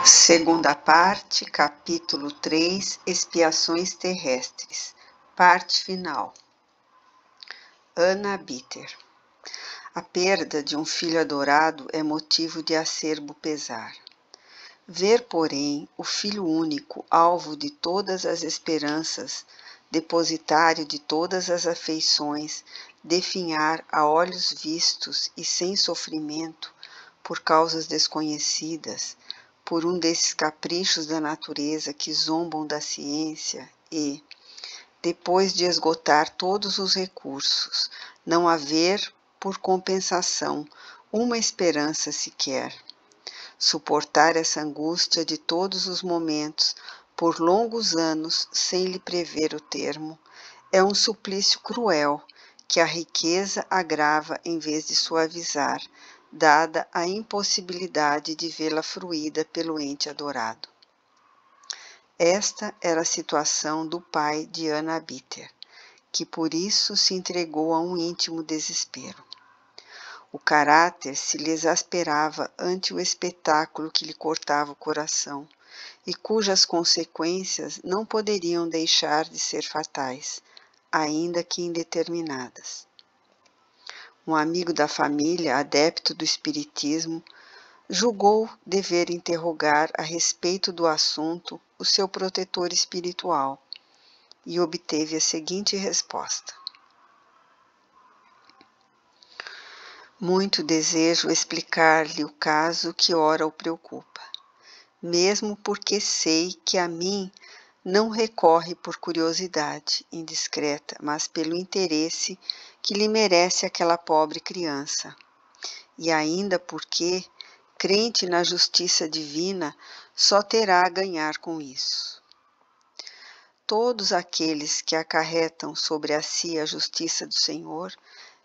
Segunda parte, capítulo 3, Expiações terrestres, parte final. Anna Bitter. A perda de um filho adorado é motivo de acerbo pesar. Ver, porém, o filho único, alvo de todas as esperanças, depositário de todas as afeições, definhar a olhos vistos e sem sofrimento, por causas desconhecidas, por um desses caprichos da natureza que zombam da ciência e, depois de esgotar todos os recursos, não haver, por compensação, uma esperança sequer. Suportar essa angústia de todos os momentos, por longos anos, sem lhe prever o termo, é um suplício cruel que a riqueza agrava em vez de suavizar, dada a impossibilidade de vê-la fruída pelo ente adorado. Esta era a situação do pai de Anna Bitter, que por isso se entregou a um íntimo desespero. O caráter se lhe exasperava ante o espetáculo que lhe cortava o coração, e cujas consequências não poderiam deixar de ser fatais, ainda que indeterminadas. Um amigo da família, adepto do espiritismo, julgou dever interrogar a respeito do assunto o seu protetor espiritual e obteve a seguinte resposta: muito desejo explicar-lhe o caso que ora o preocupa, mesmo porque sei que a mim não recorre por curiosidade indiscreta, mas pelo interesse que lhe merece aquela pobre criança, e ainda porque, crente na justiça divina, só terá a ganhar com isso. Todos aqueles que acarretam sobre a si a justiça do Senhor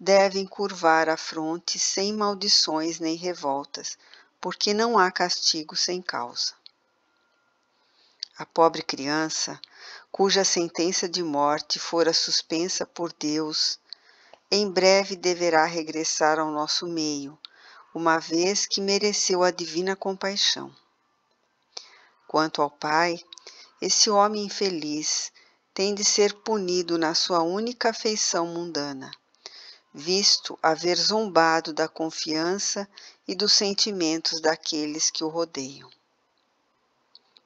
devem curvar a fronte sem maldições nem revoltas, porque não há castigo sem causa. A pobre criança, cuja sentença de morte fora suspensa por Deus, em breve deverá regressar ao nosso meio, uma vez que mereceu a divina compaixão. Quanto ao pai, esse homem infeliz tem de ser punido na sua única afeição mundana, visto haver zombado da confiança e dos sentimentos daqueles que o rodeiam.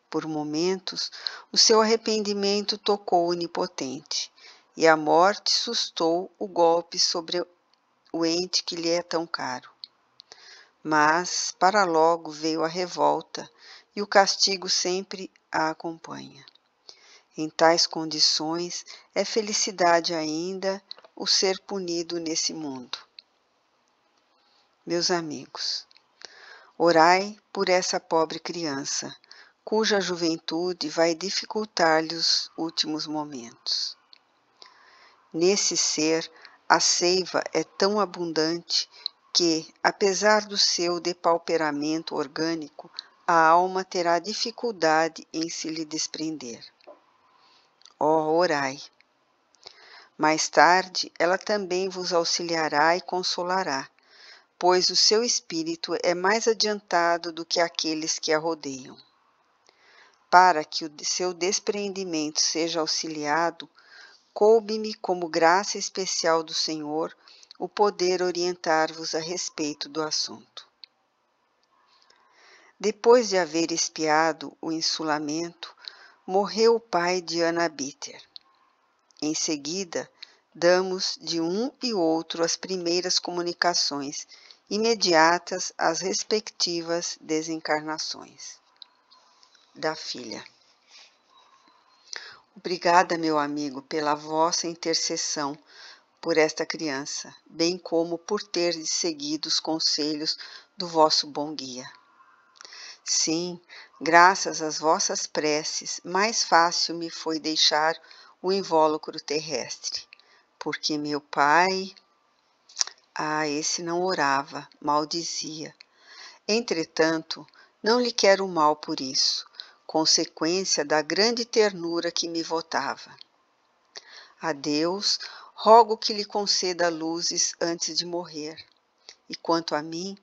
Por momentos, o seu arrependimento tocou o onipotente, e a morte sustou o golpe sobre o ente que lhe é tão caro. Mas, para logo, veio a revolta, e o castigo sempre a acompanha. Em tais condições, é felicidade ainda o ser punido nesse mundo. Meus amigos, orai por essa pobre criança, cuja juventude vai dificultar-lhe os últimos momentos. Nesse ser, a seiva é tão abundante que, apesar do seu depauperamento orgânico, a alma terá dificuldade em se lhe desprender. Ó, orai! Mais tarde, ela também vos auxiliará e consolará, pois o seu espírito é mais adiantado do que aqueles que a rodeiam. Para que o seu despreendimento seja auxiliado, coube-me, como graça especial do Senhor, o poder orientar-vos a respeito do assunto. Depois de haver expiado o insulamento, morreu o pai de Anna Bitter. Em seguida, damos de um e outro as primeiras comunicações, imediatas às respectivas desencarnações. Da filha. Obrigada, meu amigo, pela vossa intercessão por esta criança, bem como por terdes seguido os conselhos do vosso bom guia. Sim, graças às vossas preces, mais fácil me foi deixar o invólucro terrestre, porque meu pai... esse não orava, maldizia. Entretanto, não lhe quero mal por isso, consequência da grande ternura que me votava. A Deus, rogo que lhe conceda luzes antes de morrer, e quanto a mim,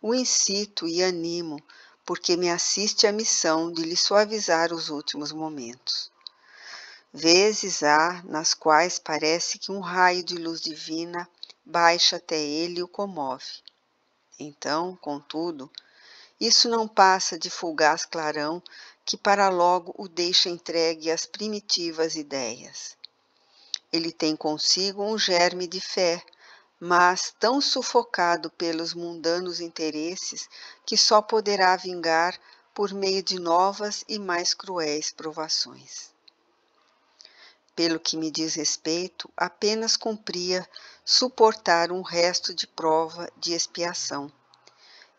o incito e animo porque me assiste a missão de lhe suavizar os últimos momentos. Vezes há nas quais parece que um raio de luz divina baixa até ele e o comove. Então, contudo, isso não passa de fugaz clarão que para logo o deixa entregue às primitivas ideias. Ele tem consigo um germe de fé, mas tão sufocado pelos mundanos interesses que só poderá vingar por meio de novas e mais cruéis provações. Pelo que me diz respeito, apenas cumpria suportar um resto de prova de expiação,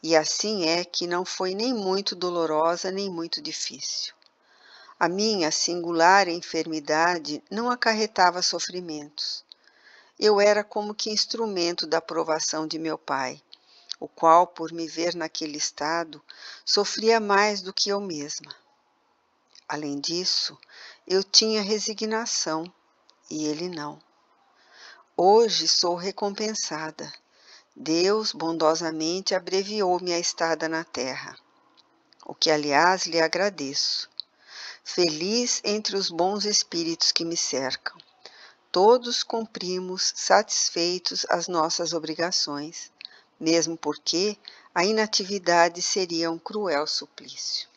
e assim é que não foi nem muito dolorosa nem muito difícil. A minha singular enfermidade não acarretava sofrimentos. Eu era como que instrumento da provação de meu pai, o qual, por me ver naquele estado, sofria mais do que eu mesma. Além disso, eu tinha resignação, e ele não. Hoje sou recompensada. Deus bondosamente abreviou-me a estada na terra, o que, aliás, lhe agradeço. Feliz entre os bons espíritos que me cercam. Todos cumprimos satisfeitos as nossas obrigações, mesmo porque a inatividade seria um cruel suplício.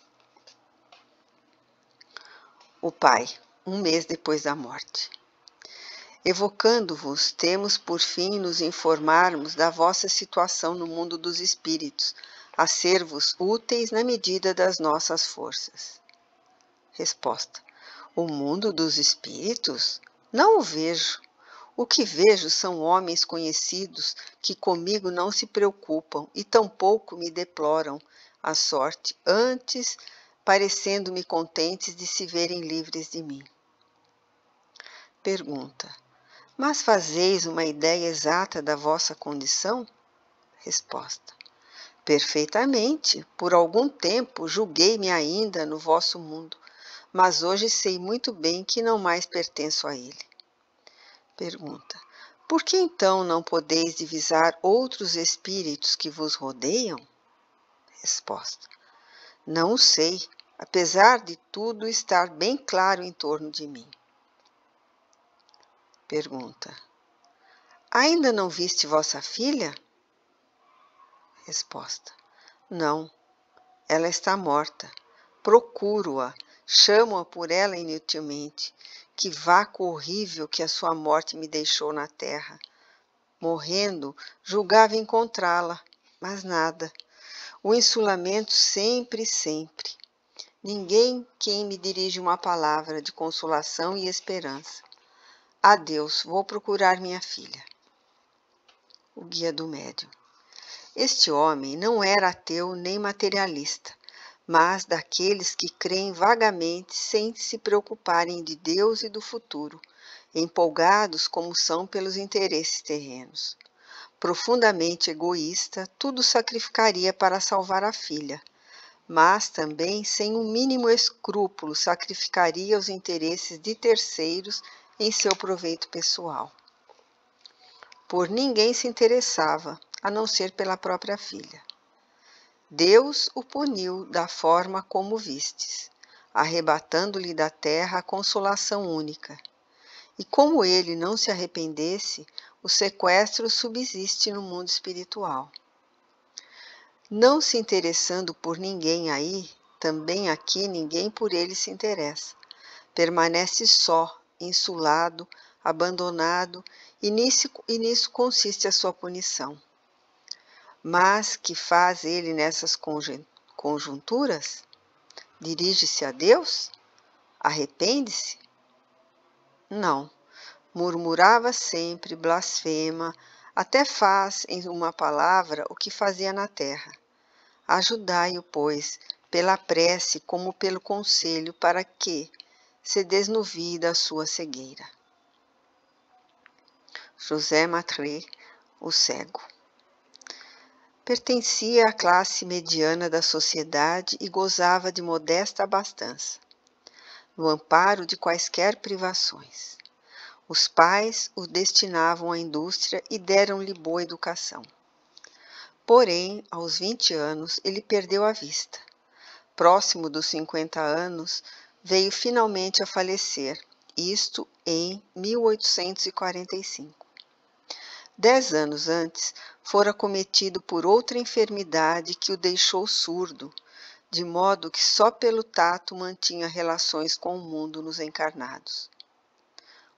O pai, um mês depois da morte. Evocando-vos, temos por fim nos informarmos da vossa situação no mundo dos espíritos, a ser-vos úteis na medida das nossas forças. Resposta: o mundo dos espíritos? Não o vejo. O que vejo são homens conhecidos que comigo não se preocupam e tampouco me deploram a sorte, antes parecendo-me contentes de se verem livres de mim. Pergunta: mas fazeis uma ideia exata da vossa condição? Resposta: perfeitamente. Por algum tempo julguei-me ainda no vosso mundo, mas hoje sei muito bem que não mais pertenço a ele. Pergunta: por que então não podeis divisar outros espíritos que vos rodeiam? Resposta: não o sei, apesar de tudo estar bem claro em torno de mim. Pergunta: ainda não viste vossa filha? Resposta: não, ela está morta. Procuro-a, chamo-a por ela inutilmente. Que vácuo horrível que a sua morte me deixou na terra. Morrendo, julgava encontrá-la, mas nada. O insulamento sempre, sempre. Ninguém quem me dirige uma palavra de consolação e esperança. Adeus, vou procurar minha filha. O guia do médium. Este homem não era ateu nem materialista, mas daqueles que creem vagamente sem se preocuparem de Deus e do futuro, empolgados como são pelos interesses terrenos. Profundamente egoísta, tudo sacrificaria para salvar a filha, mas também, sem um mínimo escrúpulo, sacrificaria os interesses de terceiros em seu proveito pessoal. Por ninguém se interessava, a não ser pela própria filha. Deus o puniu da forma como vistes, arrebatando-lhe da terra a consolação única. E como ele não se arrependesse, o sequestro subsiste no mundo espiritual. Não se interessando por ninguém aí, também aqui ninguém por ele se interessa. Permanece só, insulado, abandonado, e nisso consiste a sua punição. Mas que faz ele nessas conjunturas? Dirige-se a Deus? Arrepende-se? Não. Murmurava sempre, blasfema, até faz em uma palavra o que fazia na terra. Ajudai-o, pois, pela prece como pelo conselho, para que se desnuvie da sua cegueira. José Matré, o cego. Pertencia à classe mediana da sociedade e gozava de modesta abastança, no amparo de quaisquer privações. Os pais o destinavam à indústria e deram-lhe boa educação. Porém, aos 20 anos, ele perdeu a vista. próximo dos 50 anos, veio finalmente a falecer, isto em 1845. 10 anos antes, fora cometido por outra enfermidade que o deixou surdo, de modo que só pelo tato mantinha relações com o mundo nos encarnados.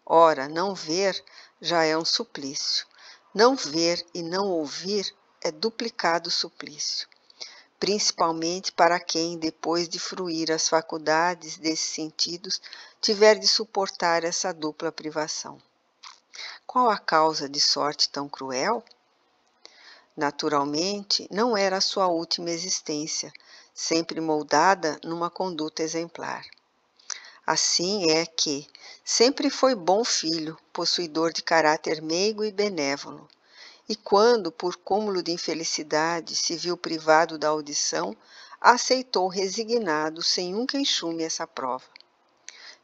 Ora, não ver já é um suplício. Não ver e não ouvir é duplicado suplício, principalmente para quem, depois de fruir as faculdades desses sentidos, tiver de suportar essa dupla privação. Qual a causa de sorte tão cruel? Naturalmente, não era a sua última existência, sempre moldada numa conduta exemplar. Assim é que sempre foi bom filho, possuidor de caráter meigo e benévolo, e quando, por cúmulo de infelicidade, se viu privado da audição, aceitou resignado, sem um queixume, essa prova.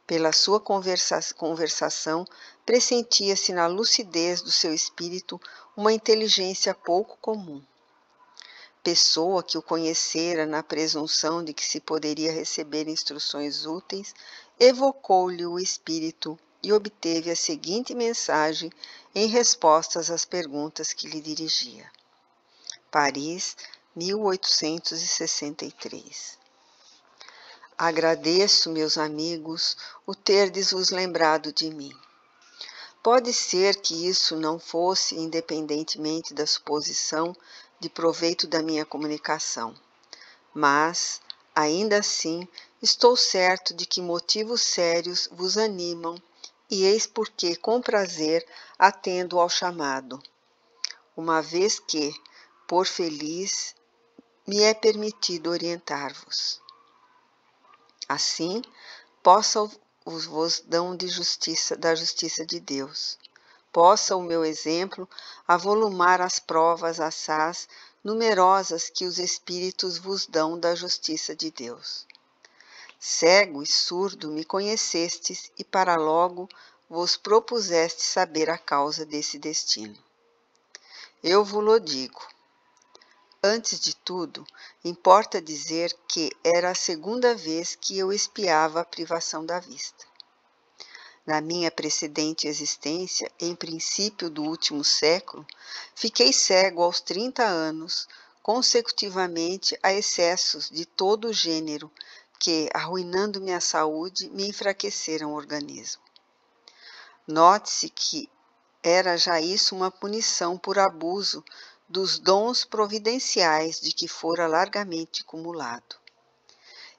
Pela sua conversação, pressentia-se na lucidez do seu espírito uma inteligência pouco comum. Pessoa que o conhecera na presunção de que se poderia receber instruções úteis, evocou-lhe o espírito e obteve a seguinte mensagem em respostas às perguntas que lhe dirigia. Paris, 1863. Agradeço, meus amigos, o terdes-vos lembrado de mim. Pode ser que isso não fosse independentemente da suposição de proveito da minha comunicação, mas, ainda assim, estou certo de que motivos sérios vos animam e eis porque, com prazer, atendo ao chamado, uma vez que, por feliz, me é permitido orientar-vos. Assim, possa vos dão da justiça de Deus. Possa o meu exemplo avolumar as provas assaz numerosas que os Espíritos vos dão da justiça de Deus. Cego e surdo me conhecestes e para logo vos propuseste saber a causa desse destino. Eu vo-lo digo. Antes de tudo, importa dizer que era a segunda vez que eu espiava a privação da vista. Na minha precedente existência, em princípio do último século, fiquei cego aos 30 anos, consecutivamente a excessos de todo o gênero que, arruinando minha saúde, me enfraqueceram o organismo. Note-se que era já isso uma punição por abuso dos dons providenciais de que fora largamente cumulado.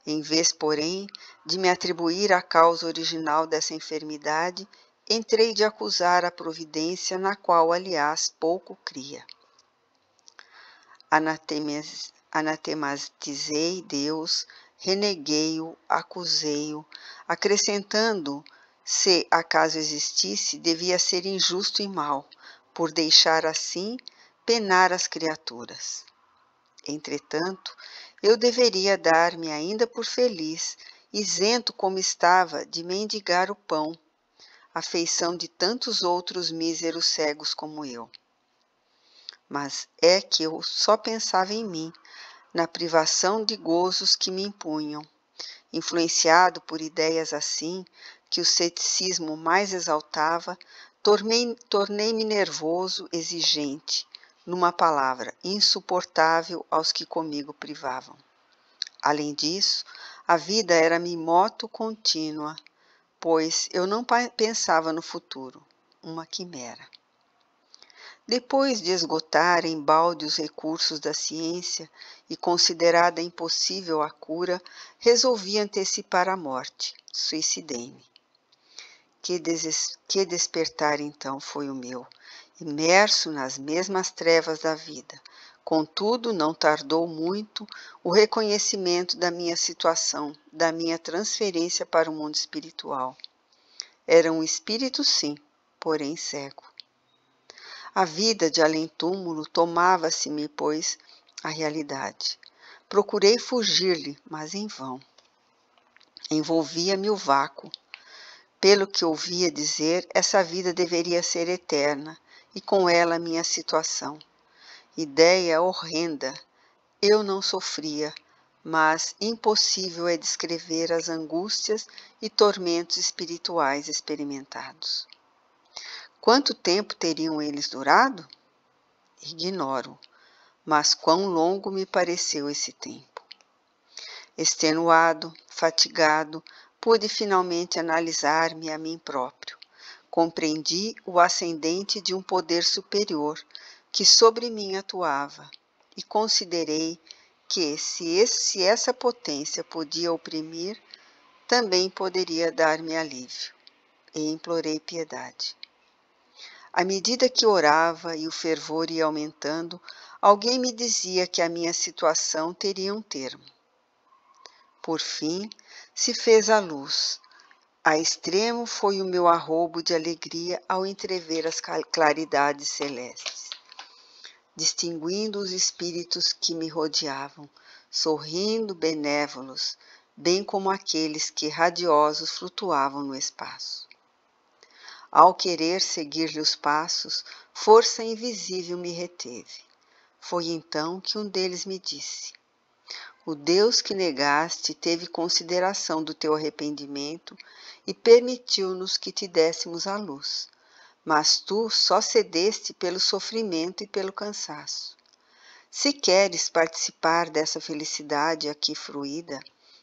Em vez, porém, de me atribuir a causa original dessa enfermidade, entrei de acusar a providência na qual, aliás, pouco cria. Anatematizei Deus, reneguei-o, acusei-o, acrescentando, se acaso existisse, devia ser injusto e mau, por deixar assim penar as criaturas. Entretanto, eu deveria dar-me ainda por feliz, isento como estava de mendigar o pão, a feição de tantos outros míseros cegos como eu. Mas é que eu só pensava em mim, na privação de gozos que me impunham. Influenciado por ideias assim, que o ceticismo mais exaltava, tornei-me nervoso, exigente, numa palavra, insuportável aos que comigo privavam. Além disso, a vida era-me moto contínua, pois eu não pensava no futuro, uma quimera. Depois de esgotar em balde os recursos da ciência e considerada impossível a cura, resolvi antecipar a morte, suicidei-me. Que despertar então foi o meu, imerso nas mesmas trevas da vida. Contudo, não tardou muito o reconhecimento da minha situação, da minha transferência para o mundo espiritual. Era um espírito, sim, porém cego. A vida de além-túmulo tomava-se-me, pois, a realidade. Procurei fugir-lhe, mas em vão. Envolvia-me o vácuo. Pelo que ouvia dizer, essa vida deveria ser eterna, e com ela minha situação. Ideia horrenda. Eu não sofria, mas impossível é descrever as angústias e tormentos espirituais experimentados. Quanto tempo teriam eles durado? Ignoro, mas quão longo me pareceu esse tempo. Extenuado, fatigado, pude finalmente analisar-me a mim próprio. Compreendi o ascendente de um poder superior que sobre mim atuava e considerei que, se essa potência podia oprimir, também poderia dar-me alívio, e implorei piedade. À medida que orava e o fervor ia aumentando, alguém me dizia que a minha situação teria um termo. Por fim, se fez a luz. A extremo foi o meu arrobo de alegria ao entrever as claridades celestes, distinguindo os espíritos que me rodeavam, sorrindo benévolos, bem como aqueles que radiosos flutuavam no espaço. Ao querer seguir-lhe os passos, força invisível me reteve. Foi então que um deles me disse: o Deus que negaste teve consideração do teu arrependimento e permitiu-nos que te dessemos a luz, mas tu só cedeste pelo sofrimento e pelo cansaço. Se queres participar dessa felicidade aqui fruída,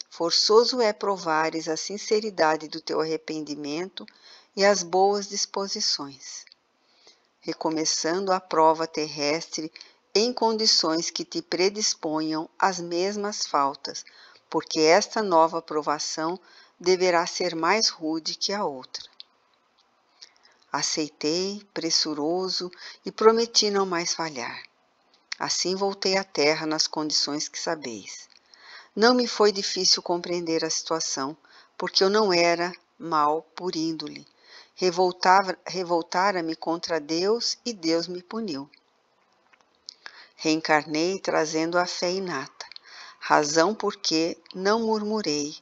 forçoso é provares a sinceridade do teu arrependimento e as boas disposições, recomeçando a prova terrestre em condições que te predisponham às mesmas faltas, porque esta nova provação deverá ser mais rude que a outra. Aceitei, pressuroso, e prometi não mais falhar. Assim voltei à terra nas condições que sabeis. Não me foi difícil compreender a situação, porque eu não era mau por índole. Revoltara-me contra Deus e Deus me puniu. Reencarnei trazendo a fé inata, razão porque não murmurei,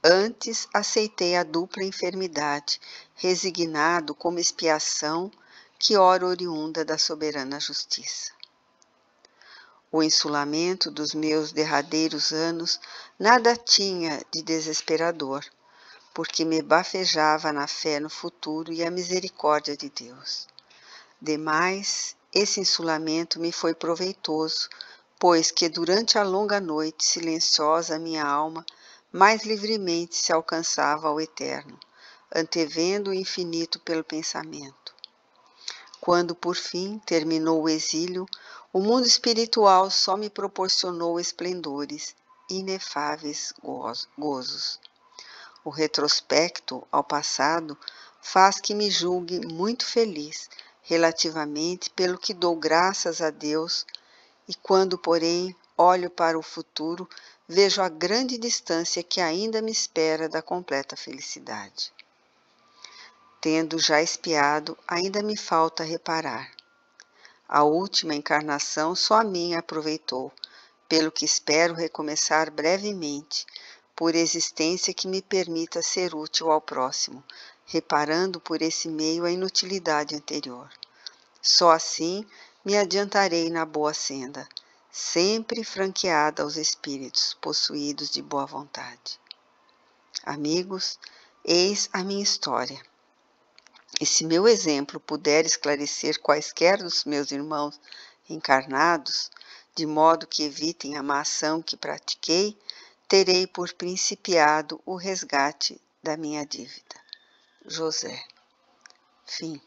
antes aceitei a dupla enfermidade, resignado como expiação que ora oriunda da soberana justiça. O insulamento dos meus derradeiros anos nada tinha de desesperador, porque me bafejava na fé no futuro e a misericórdia de Deus. Demais, esse insulamento me foi proveitoso, pois que durante a longa noite silenciosa minha alma mais livremente se alcançava ao eterno, antevendo o infinito pelo pensamento. Quando, por fim, terminou o exílio, o mundo espiritual só me proporcionou esplendores, inefáveis gozos. O retrospecto ao passado faz que me julgue muito feliz relativamente pelo que dou graças a Deus, e quando, porém, olho para o futuro, vejo a grande distância que ainda me espera da completa felicidade. Tendo já expiado, ainda me falta reparar. A última encarnação só a mim aproveitou, pelo que espero recomeçar brevemente, por existência que me permita ser útil ao próximo, reparando por esse meio a inutilidade anterior. Só assim me adiantarei na boa senda, sempre franqueada aos espíritos possuídos de boa vontade. Amigos, eis a minha história. E se meu exemplo puder esclarecer quaisquer dos meus irmãos encarnados, de modo que evitem a má ação que pratiquei, terei por principiado o resgate da minha dívida. José. Fim.